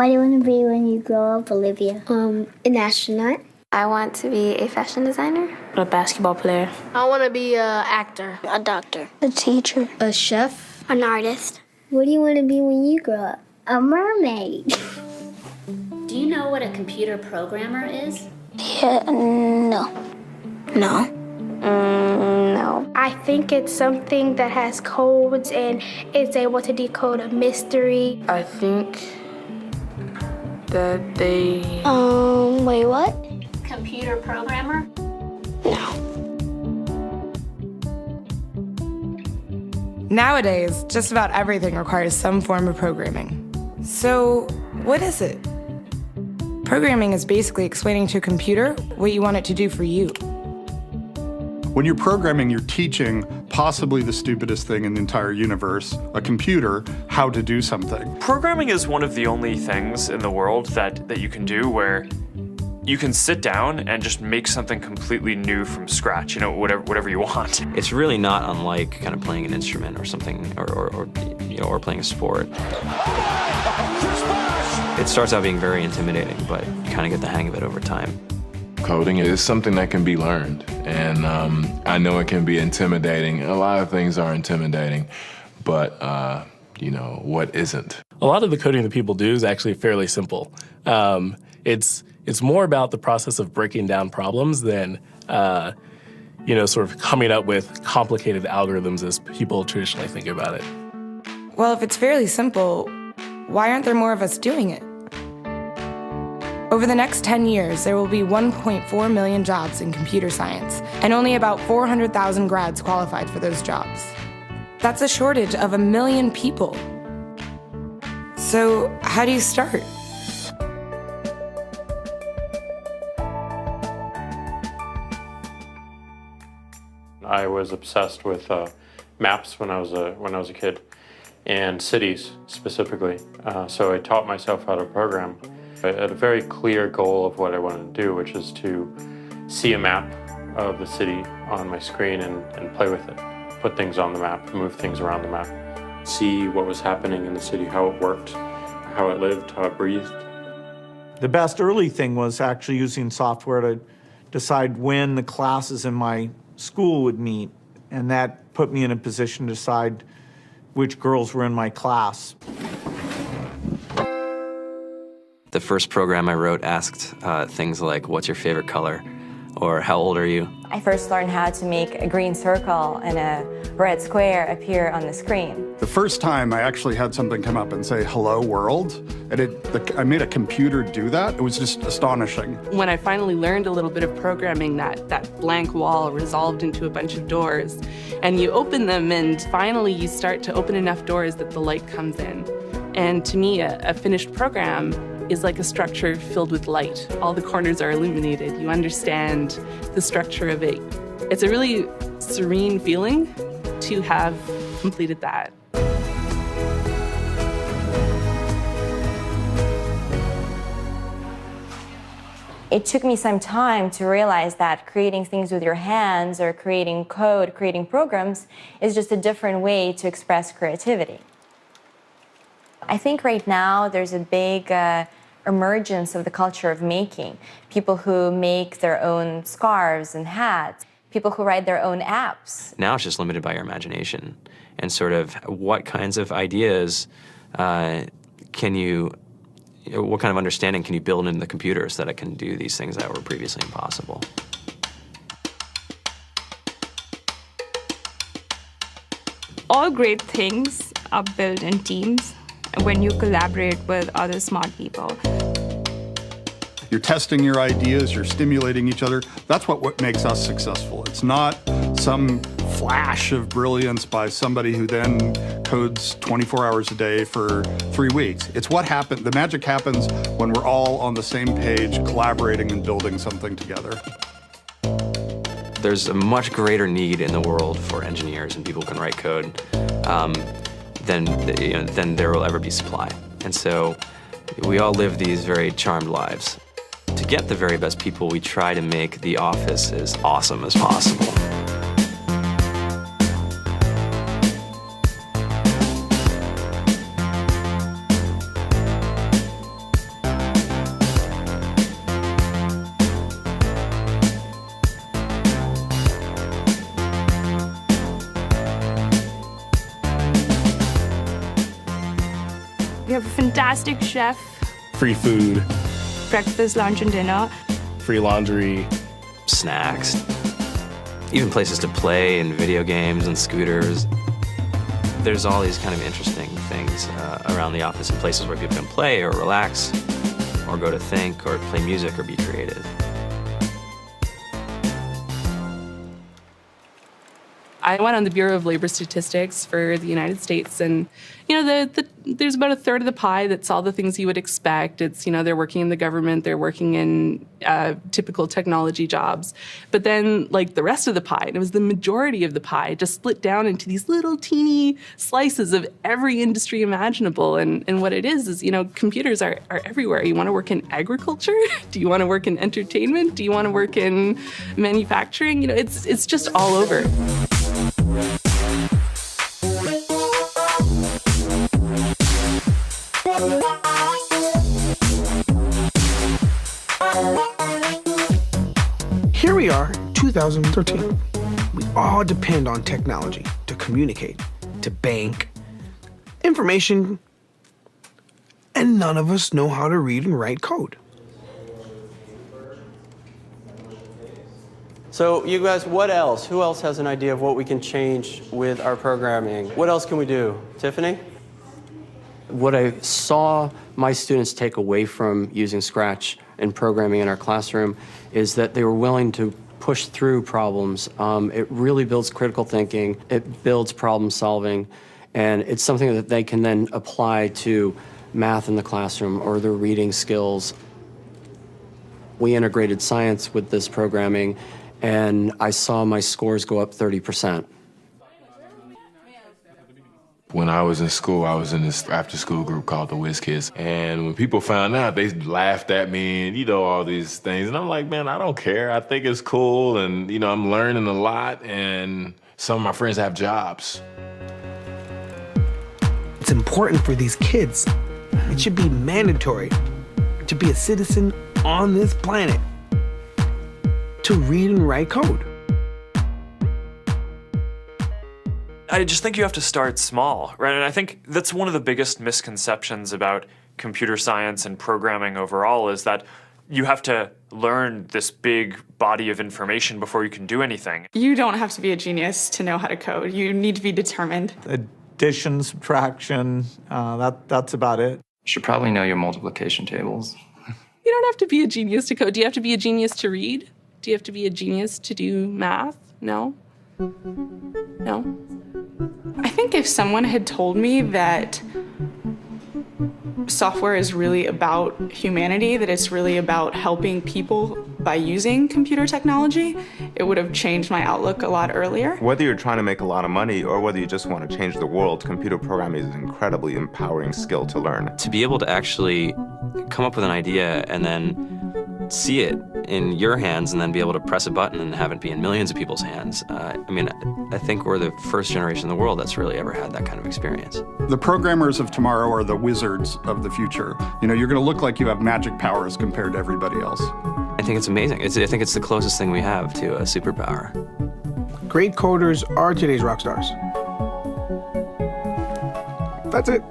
What do you want to be when you grow up, Olivia? An astronaut. I want to be a fashion designer. A basketball player. I want to be an actor. A doctor. A teacher. A chef. An artist. What do you want to be when you grow up? A mermaid. Do you know what a computer programmer is? Yeah, no. No. No. I think it's something that has codes and is able to decode a mystery. I think that they... Wait, what? Computer programmer? No. Nowadays, just about everything requires some form of programming. So, what is it? Programming is basically explaining to a computer what you want it to do for you. When you're programming, you're teaching possibly the stupidest thing in the entire universe, a computer, how to do something. Programming is one of the only things in the world that you can do where you can sit down and just make something completely new from scratch, you know, whatever you want. It's really not unlike kind of playing an instrument or something, or playing a sport. It starts out being very intimidating, but you kind of get the hang of it over time. Coding is something that can be learned, and I know it can be intimidating. A lot of things are intimidating, but you know, what isn't? A lot of the coding that people do is actually fairly simple. It's more about the process of breaking down problems than, sort of coming up with complicated algorithms as people traditionally think about it. Well, if it's fairly simple, why aren't there more of us doing it? Over the next 10 years, there will be 1.4 million jobs in computer science, and only about 400,000 grads qualified for those jobs. That's a shortage of 1 million people. So, how do you start? I was obsessed with maps when I was a kid, and cities specifically. So I taught myself how to program. I had a very clear goal of what I wanted to do, which is to see a map of the city on my screen and play with it. Put things on the map, move things around the map. See what was happening in the city, how it worked, how it lived, how it breathed. The best early thing was actually using software to decide when the classes in my school would meet, and that put me in a position to decide which girls were in my class. The first program I wrote asked things like, what's your favorite color? Or how old are you? I first learned how to make a green circle and a red square appear on the screen. The first time I actually had something come up and say, hello world, and I made a computer do that. It was just astonishing. When I finally learned a little bit of programming, that blank wall resolved into a bunch of doors, and you open them, and finally you start to open enough doors that the light comes in. And to me, a finished program is like a structure filled with light. All the corners are illuminated. You understand the structure of it. It's a really serene feeling to have completed that. It took me some time to realize that creating things with your hands or creating code, creating programs, is just a different way to express creativity. I think right now there's a big emergence of the culture of making. People who make their own scarves and hats, people who write their own apps. Now it's just limited by your imagination and sort of what kinds of ideas what kind of understanding can you build into the computer so that it can do these things that were previously impossible? All great things are built in teams when you collaborate with other smart people. You're testing your ideas, you're stimulating each other. That's what makes us successful. It's not some flash of brilliance by somebody who then codes 24 hours a day for 3 weeks. It's what happened. The magic happens when we're all on the same page, collaborating and building something together. There's a much greater need in the world for engineers and people who can write code than there will ever be supply. And so we all live these very charmed lives. To get the very best people, we try to make the office as awesome as possible. have a fantastic chef, Free food, breakfast, lunch, and dinner. free laundry, snacks, even places to play and video games and scooters. There's all these kind of interesting things around the office and places where people can play or relax or go to think or play music or be creative. I went on the Bureau of Labor Statistics for the United States, and there's about a third of the pie that's all the things you would expect. It's, they're working in the government, they're working in typical technology jobs. But then, like, the rest of the pie, and it was the majority of the pie, just split down into these little teeny slices of every industry imaginable. And what it is, computers are everywhere. You want to work in agriculture? Do you want to work in entertainment? Do you want to work in manufacturing? It's just all over. Here we are, 2013. We all depend on technology to communicate, to bank, information, and none of us know how to read and write code. So you guys, what else? Who else has an idea of what we can change with our programming? What else can we do? Tiffany? What I saw my students take away from using Scratch and programming in our classroom is that they were willing to push through problems. It really builds critical thinking, it builds problem solving, and it's something that they can then apply to math in the classroom or their reading skills. We integrated science with this programming, and I saw my scores go up 30%. When I was in school, I was in this after-school group called the Whiz Kids. And when people found out, they laughed at me and, all these things. And I'm like, man, I don't care. I think it's cool. And, I'm learning a lot. And some of my friends have jobs. It's important for these kids. It should be mandatory to be a citizen on this planet, to read and write code. I just think you have to start small, right? And I think that's one of the biggest misconceptions about computer science and programming overall is that you have to learn this big body of information before you can do anything. You don't have to be a genius to know how to code. You need to be determined. Addition, subtraction, that's about it. You should probably know your multiplication tables. You don't have to be a genius to code. Do you have to be a genius to read? Do you have to be a genius to do math? No? No? I think if someone had told me that software is really about humanity, that it's really about helping people by using computer technology, it would have changed my outlook a lot earlier. Whether you're trying to make a lot of money or whether you just want to change the world, computer programming is an incredibly empowering skill to learn. To be able to actually come up with an idea and then see it in your hands and then be able to press a button and have it be in millions of people's hands. I think we're the first generation in the world that's really ever had that kind of experience. The programmers of tomorrow are the wizards of the future. You're going to look like you have magic powers compared to everybody else. I think it's amazing. I think it's the closest thing we have to a superpower. Great coders are today's rock stars. That's it.